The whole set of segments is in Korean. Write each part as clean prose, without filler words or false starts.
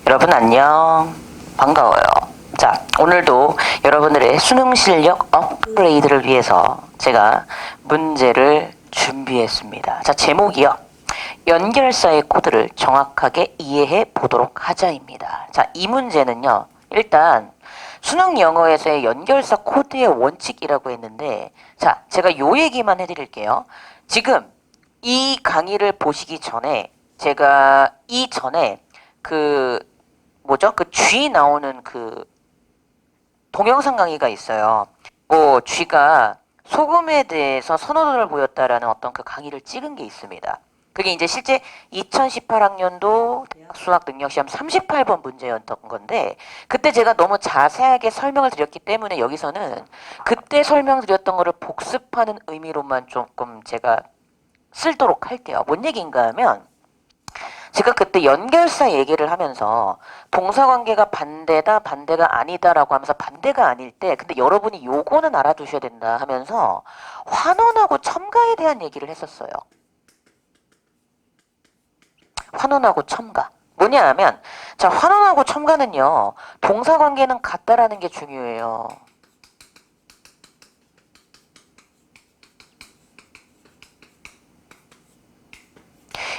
여러분 안녕. 반가워요. 자, 오늘도 여러분들의 수능 실력 업그레이드를 위해서 제가 문제를 준비했습니다. 자, 제목이요. 연결사의 코드를 정확하게 이해해 보도록 하자입니다. 자, 이 문제는요. 일단 수능 영어에서의 연결사 코드의 원칙이라고 했는데, 자, 제가 요 얘기만 해드릴게요. 지금 이 강의를 보시기 전에 제가 이전에 그 G 나오는 그 동영상 강의가 있어요. G가 소금에 대해서 선호도를 보였다라는 어떤 그 강의를 찍은 게 있습니다. 그게 이제 실제 2018학년도 대학 수학 능력 시험 38번 문제였던 건데, 그때 제가 너무 자세하게 설명을 드렸기 때문에 여기서는 그때 설명드렸던 거를 복습하는 의미로만 조금 제가 쓰도록 할게요. 뭔 얘기인가 하면, 제가 그때 연결사 얘기를 하면서 동사관계가 반대다, 반대가 아니다라고 하면서 반대가 아닐 때, 근데 여러분이 요거는 알아두셔야 된다 하면서 환원하고 첨가에 대한 얘기를 했었어요. 환원하고 첨가. 뭐냐 하면, 자, 환원하고 첨가는요, 동사관계는 같다라는 게 중요해요.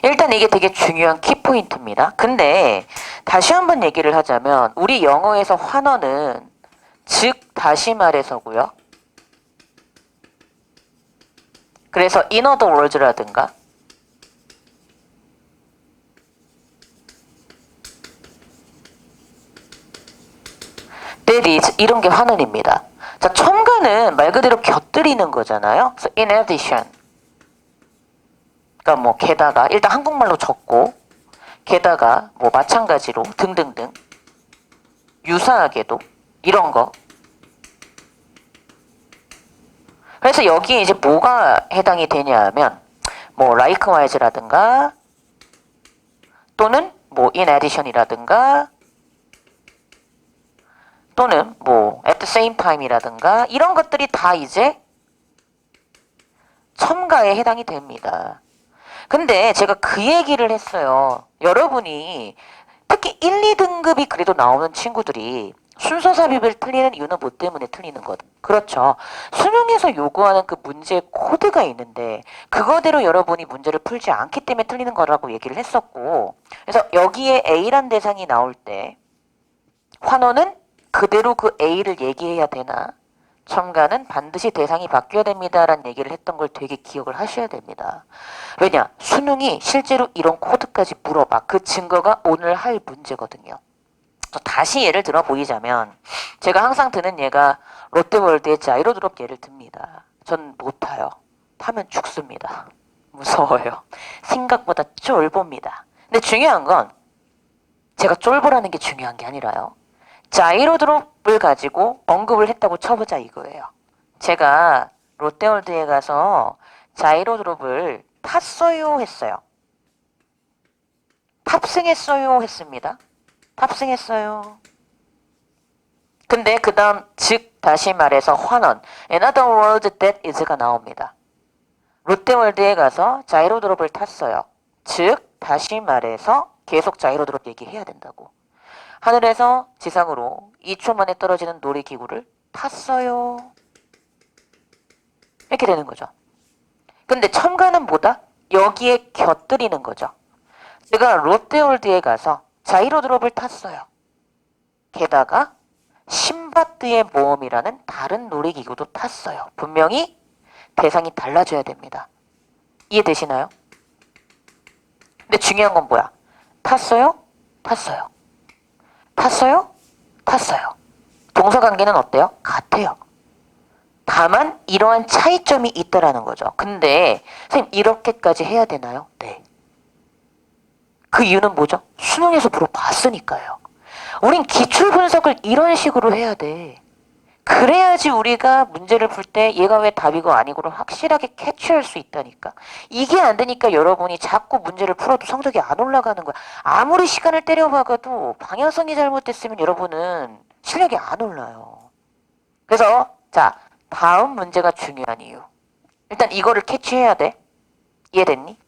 일단 이게 되게 중요한 키포인트입니다. 근데 다시 한번 얘기를 하자면 우리 영어에서 환원은 즉 다시 말해서고요. 그래서 in other words라든가 that is 이런 게 환원입니다. 자, 첨가는 말 그대로 곁들이는 거잖아요. 그래서 in addition. 그러니까 뭐 게다가 일단 한국말로 적고 게다가 뭐 마찬가지로 등등등 유사하게도 이런 거. 그래서 여기에 이제 뭐가 해당이 되냐 하면 뭐 likewise라든가 또는 뭐 in addition이라든가 또는 뭐 at the same time이라든가 이런 것들이 다 이제 첨가에 해당이 됩니다. 근데 제가 그 얘기를 했어요. 여러분이 특히 1, 2등급이 그래도 나오는 친구들이 순서 삽입을 틀리는 이유는 뭐 때문에 틀리는 것? 그렇죠. 수능에서 요구하는 그 문제 코드가 있는데 그거대로 여러분이 문제를 풀지 않기 때문에 틀리는 거라고 얘기를 했었고, 그래서 여기에 A란 대상이 나올 때 환원은 그대로 그 A를 얘기해야 되나? 첨가는 반드시 대상이 바뀌어야 됩니다라는 얘기를 했던 걸 되게 기억을 하셔야 됩니다. 왜냐? 수능이 실제로 이런 코드까지 물어봐. 그 증거가 오늘 할 문제거든요. 다시 예를 들어 보이자면 제가 항상 드는 예가 롯데월드의 자이로드롭 예를 듭니다. 전 못 타요. 타면 죽습니다. 무서워요. 생각보다 쫄봅니다. 근데 중요한 건 제가 쫄보라는 게 중요한 게 아니라요. 자이로드롭을 가지고 언급을 했다고 쳐보자 이거예요. 제가 롯데월드에 가서 자이로드롭을 탔어요 했어요. 탑승했어요 했습니다. 탑승했어요. 근데 그 다음 즉 다시 말해서 환원 another word that is가 나옵니다. 롯데월드에 가서 자이로드롭을 탔어요. 즉 다시 말해서 계속 자이로드롭 얘기해야 된다고. 하늘에서 지상으로 2초 만에 떨어지는 놀이기구를 탔어요. 이렇게 되는 거죠. 근데 첨가는 뭐다? 여기에 곁들이는 거죠. 제가 롯데월드에 가서 자이로드롭을 탔어요. 게다가 신바트의 모험이라는 다른 놀이기구도 탔어요. 분명히 대상이 달라져야 됩니다. 이해되시나요? 근데 중요한 건 뭐야? 탔어요? 탔어요. 탔어요? 탔어요. 동사관계는 어때요? 같아요. 다만 이러한 차이점이 있다라는 거죠. 근데 선생님 이렇게까지 해야 되나요? 네. 그 이유는 뭐죠? 수능에서 물어봤으니까요. 우린 기출 분석을 이런 식으로 해야 돼. 그래야지 우리가 문제를 풀 때 얘가 왜 답이고 아니고를 확실하게 캐치할 수 있다니까. 이게 안 되니까 여러분이 자꾸 문제를 풀어도 성적이 안 올라가는 거야. 아무리 시간을 때려박아도 방향성이 잘못됐으면 여러분은 실력이 안 올라요. 그래서 자, 다음 문제가 중요한 이유. 일단 이거를 캐치해야 돼. 이해됐니?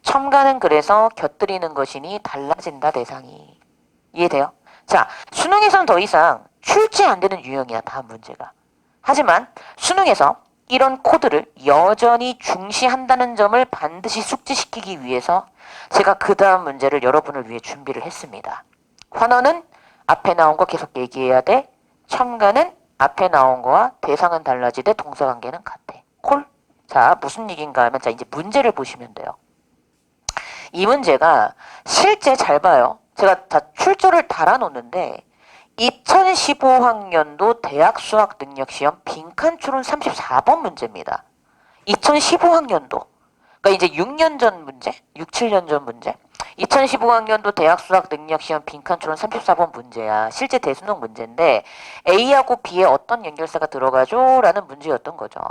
첨가는 그래서 곁들이는 것이니 달라진다 대상이. 이해돼요? 자, 수능에선 더 이상 출제 안 되는 유형이야, 다음 문제가. 하지만 수능에서 이런 코드를 여전히 중시한다는 점을 반드시 숙지시키기 위해서 제가 그 다음 문제를 여러분을 위해 준비를 했습니다. 환원은 앞에 나온 거 계속 얘기해야 돼. 첨가는 앞에 나온 거와 대상은 달라지되 동사관계는 같아. 콜? 자, 무슨 얘기인가 하면 자, 이제 문제를 보시면 돼요. 이 문제가 실제 잘 봐요. 제가 다 출조를 달아놓는데 2015학년도 대학 수학 능력 시험 빈칸 추론 34번 문제입니다. 2015학년도. 그러니까 이제 6년 전 문제, 6, 7년 전 문제. 2015학년도 대학 수학 능력 시험 빈칸 추론 34번 문제야. 실제 대수능 문제인데 A하고 B에 어떤 연결사가 들어가죠? 라는 문제였던 거죠.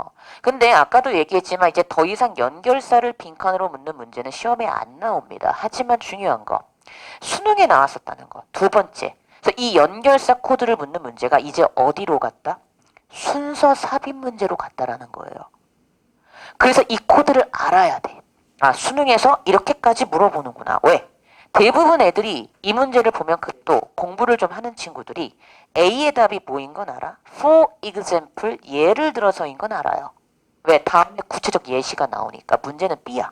근데 아까도 얘기했지만 이제 더 이상 연결사를 빈칸으로 묻는 문제는 시험에 안 나옵니다. 하지만 중요한 거. 수능에 나왔었다는 거. 두 번째. 그래서 이 연결사 코드를 묻는 문제가 이제 어디로 갔다? 순서 삽입 문제로 갔다라는 거예요. 그래서 이 코드를 알아야 돼. 아, 수능에서 이렇게까지 물어보는구나. 왜? 대부분 애들이 이 문제를 보면 그래도 공부를 좀 하는 친구들이 A의 답이 뭐인 건 알아? For example, 예를 들어서인 건 알아요. 왜? 다음에 구체적 예시가 나오니까. 문제는 B야.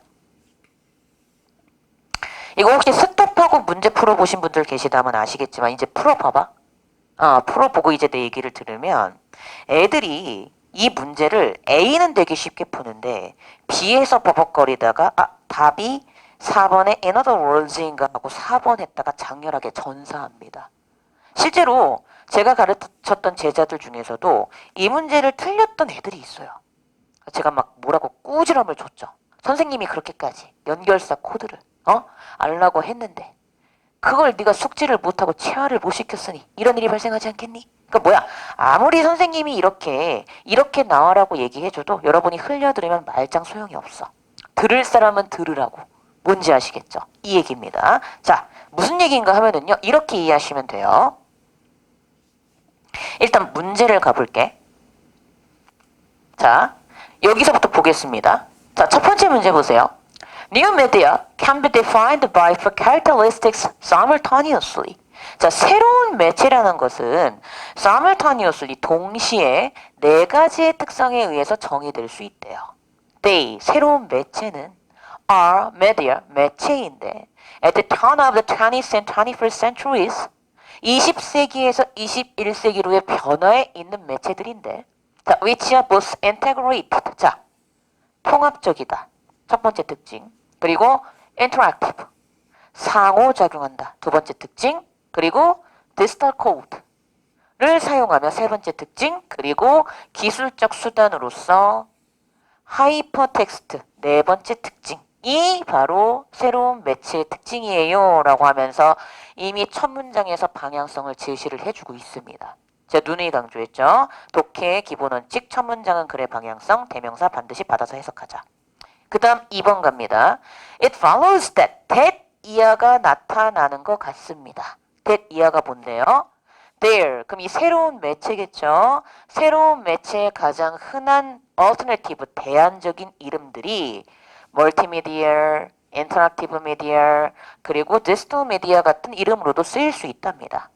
이거 혹시 스톱하고 문제 풀어보신 분들 계시다면 아시겠지만 이제 풀어봐봐. 풀어보고 이제 내 얘기를 들으면 애들이 이 문제를 A는 되게 쉽게 푸는데 B에서 버벅거리다가 답이 4번에 another words인가 하고 4번 했다가 장렬하게 전사합니다. 실제로 제가 가르쳤던 제자들 중에서도 이 문제를 틀렸던 애들이 있어요. 제가 막 뭐라고 꾸지람을 줬죠. 선생님이 그렇게까지 연결사 코드를 알라고 했는데 그걸 네가 숙지를 못하고 체화를 못 시켰으니 이런 일이 발생하지 않겠니? 그러니까 뭐야? 아무리 선생님이 이렇게 나와라고 얘기해줘도 여러분이 흘려들으면 말짱 소용이 없어. 들을 사람은 들으라고. 뭔지 아시겠죠? 이 얘기입니다. 자, 무슨 얘기인가 하면은요. 이렇게 이해하시면 돼요. 일단 문제를 가볼게. 자, 여기서부터 보겠습니다. 자, 첫 번째 문제 보세요. New media can be defined by four characteristics simultaneously. 자, 새로운 매체라는 것은 simultaneously 동시에 네 가지의 특성에 의해서 정의될 수 있대요. They, 새로운 매체는 are media, 매체인데 at the turn of the 20th and 21st centuries 20세기에서 21세기로의 변화에 있는 매체들인데 자, which are both integrated. 자, 통합적이다. 첫 번째 특징. 그리고 interactive. 상호작용한다. 두 번째 특징. 그리고 digital code를 사용하며 세 번째 특징. 그리고 기술적 수단으로서 하이퍼텍스트. 네 번째 특징이 바로 새로운 매체의 특징이에요. 라고 하면서 이미 첫 문장에서 방향성을 제시를 해주고 있습니다. 제가 누누이 강조했죠. 독해의 기본 원칙, 첫 문장은 글의 방향성, 대명사 반드시 받아서 해석하자. 그 다음 2번 갑니다. It follows that 이하가 나타나는 것 같습니다. that 이하가 뭔데요? There. 그럼 이 새로운 매체겠죠? 새로운 매체의 가장 흔한 alternative, 대안적인 이름들이 멀티미디어, 인터랙티브 미디어, 그리고 디지털 미디어 같은 이름으로도 쓰일 수 있답니다.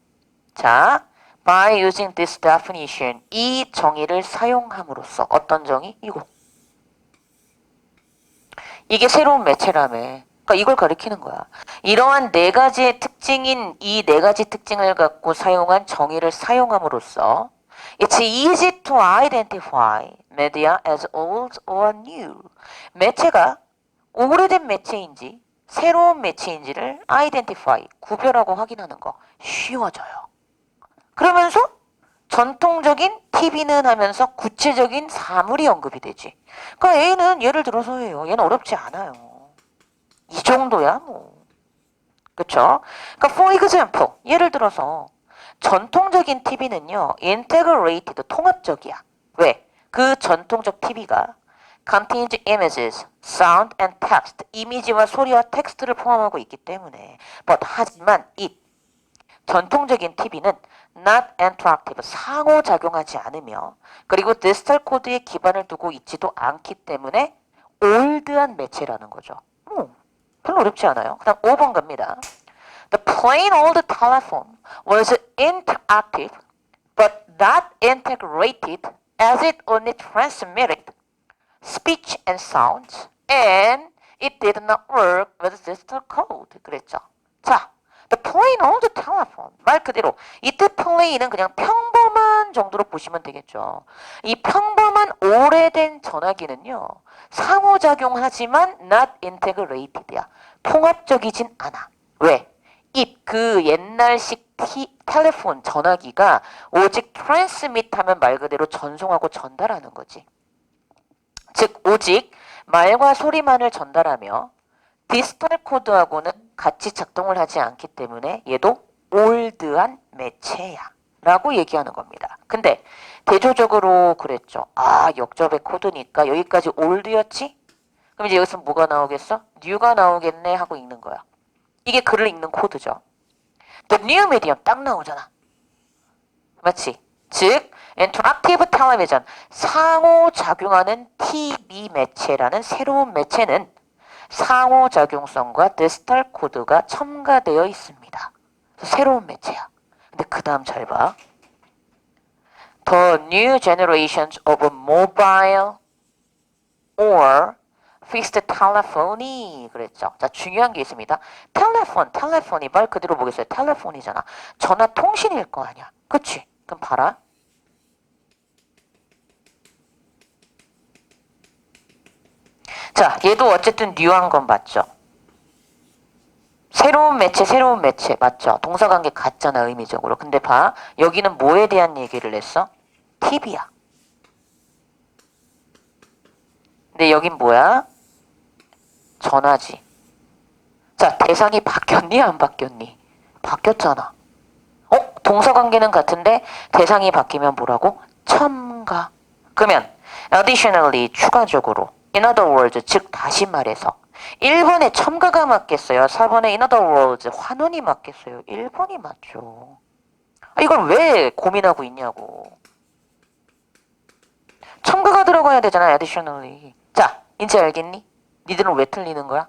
자, by using this definition, 이 정의를 사용함으로써 어떤 정의? 이거. 이게 새로운 매체라며. 그러니까 이걸 가리키는 거야. 이러한 네 가지의 특징인 이 네 가지 특징을 갖고 사용한 정의를 사용함으로써 It's easy to identify media as old or new. 매체가 오래된 매체인지 새로운 매체인지를 identify, 구별하고 확인하는 거 쉬워져요. 그러면서 전통적인 TV는 하면서 구체적인 사물이 언급이 되지. 그러니까 A는 예를 들어서예요. 얘는 어렵지 않아요. 이 정도야 뭐. 그쵸? 그러니까 for example, 예를 들어서 전통적인 TV는요. integrated, 통합적이야. 왜? 그 전통적 TV가 contains images, sound and text, 이미지와 소리와 텍스트를 포함하고 있기 때문에 하지만 이 전통적인 TV는 not interactive, 상호작용하지 않으며 그리고 디지털 코드에 기반을 두고 있지도 않기 때문에 올드한 매체라는 거죠. 별로 어렵지 않아요. 그 다음 5번 갑니다. The plain old telephone was interactive but not integrated as it only transmitted speech and sounds and it did not work with digital code. 그랬죠. 자, the plain old telephone. 말 그대로 이때 plain은 그냥 평범한 정도로 보시면 되겠죠. 이 평범한 오래된 전화기는요. 상호작용하지만 not integrated야. 통합적이진 않아. 왜? 그 옛날식 텔레폰 전화기가 오직 트랜스밋 하면 말 그대로 전송하고 전달하는 거지. 즉 오직 말과 소리만을 전달하며 디지털 코드하고는 같이 작동을 하지 않기 때문에 얘도 올드한 매체야 라고 얘기하는 겁니다. 근데 대조적으로 그랬죠. 아, 역접의 코드니까 여기까지 올드였지? 그럼 이제 여기서 뭐가 나오겠어? 뉴가 나오겠네 하고 읽는 거야. 이게 글을 읽는 코드죠. The new medium 딱 나오잖아. 맞지? 즉 인터랙티브 텔레비전 상호작용하는 TV 매체라는 새로운 매체는 상호작용성과 디지털 코드가 첨가되어 있습니다. 새로운 매체야. 근데 그 다음 잘 봐. The new generations of mobile or fixed telephony 그랬죠. 자, 중요한 게 있습니다. 텔레폰이 말 그대로 보겠어요. 텔레폰이잖아. 전화 통신일 거 아니야. 그치? 그럼 봐라. 자, 얘도 어쨌든 뉴한 건 맞죠. 새로운 매체 맞죠. 동사관계 같잖아 의미적으로. 근데 봐. 여기는 뭐에 대한 얘기를 했어? TV야. 근데 여긴 뭐야? 전화지. 자, 대상이 바뀌었니 안 바뀌었니? 바뀌었잖아. 동사관계는 같은데 대상이 바뀌면 뭐라고? 첨가. 그러면 additionally 추가적으로 in other words 즉 다시 말해서 1번에 첨가가 맞겠어요? 4번에 in other words 환원이 맞겠어요? 1번이 맞죠. 이걸 왜 고민하고 있냐고. 첨가가 들어가야 되잖아 additionally. 자, 이제 알겠니? 니들은 왜 틀리는 거야?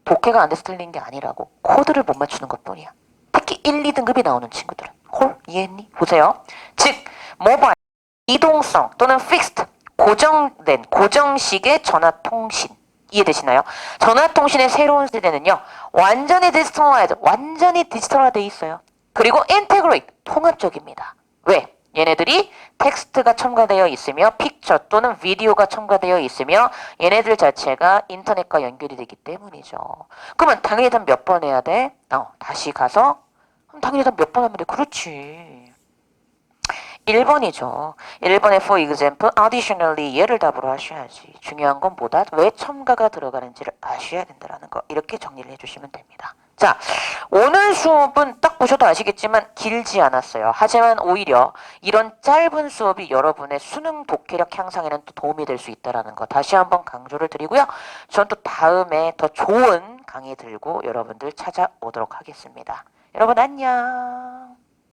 독해가 안 돼서 틀린 게 아니라고. 코드를 못 맞추는 것뿐이야. 특히 1, 2등급이 나오는 친구들은. 홀? 이해했니? 보세요. 즉 모바일, 이동성 또는 fixed, 고정된, 고정식의 전화통신. 이해되시나요? 전화통신의 새로운 세대는요. 완전히 디지털화돼 있어요. 그리고 integrate, 통합적입니다. 왜? 얘네들이 텍스트가 첨가되어 있으며 픽처 또는 비디오가 첨가되어 있으며 얘네들 자체가 인터넷과 연결이 되기 때문이죠. 그러면 당연히 몇 번 해야 돼? 다시 가서 그럼 당연히 몇 번 하면 돼. 그렇지. 1번이죠. 1번에 for example, additionally 얘를 답으로 하셔야지. 중요한 건 뭐다? 왜 첨가가 들어가는지를 아셔야 된다는 거. 이렇게 정리를 해주시면 됩니다. 자, 오늘 수업은 딱 보셔도 아시겠지만 길지 않았어요. 하지만 오히려 이런 짧은 수업이 여러분의 수능 독해력 향상에는 또 도움이 될 수 있다는 거 다시 한번 강조를 드리고요. 전 또 다음에 더 좋은 강의 들고 여러분들 찾아오도록 하겠습니다. 여러분 안녕.